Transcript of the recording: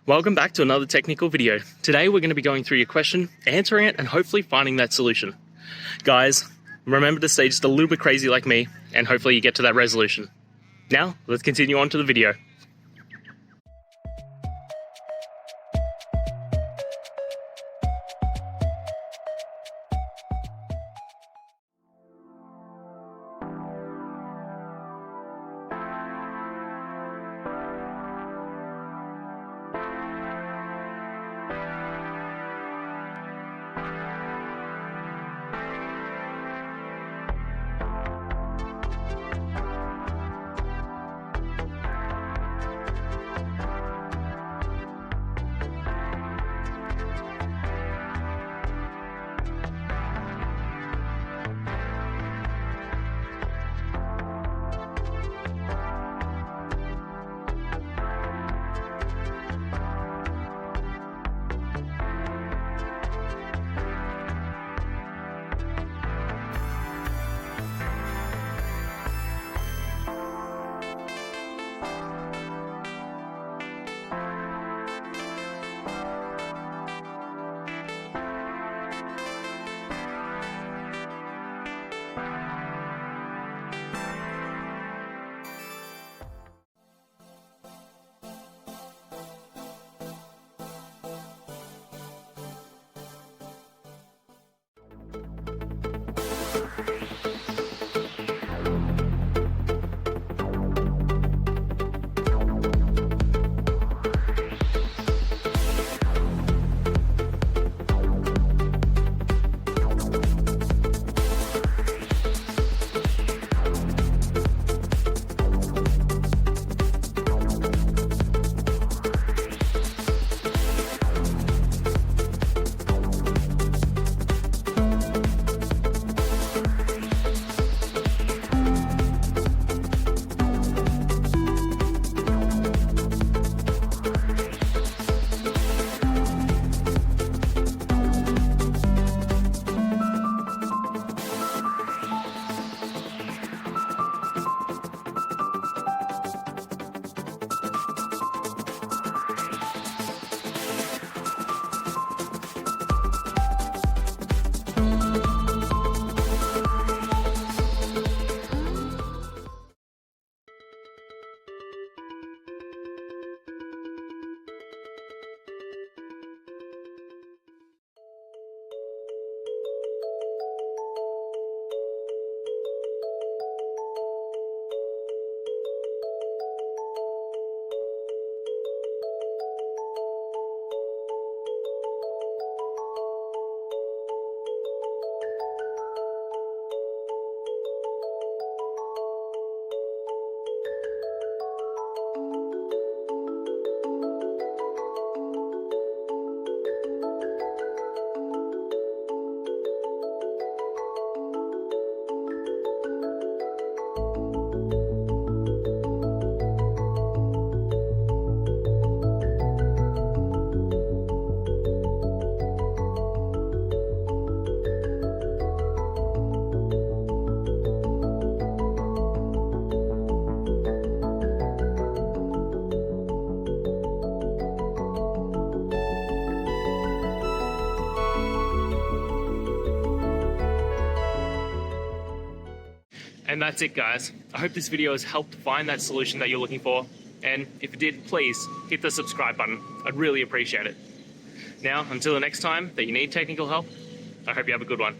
Welcome back to another technical video. Today we're going to be going through your question, answering it, and hopefully finding that solution. Guys, remember to stay just a little bit crazy like me, and hopefully you get to that resolution. Now, let's continue on to the video. And that's it, guys. I hope this video has helped find that solution that you're looking for. And if it did, please hit the subscribe button. I'd really appreciate it. Now, until the next time that you need technical help, I hope you have a good one.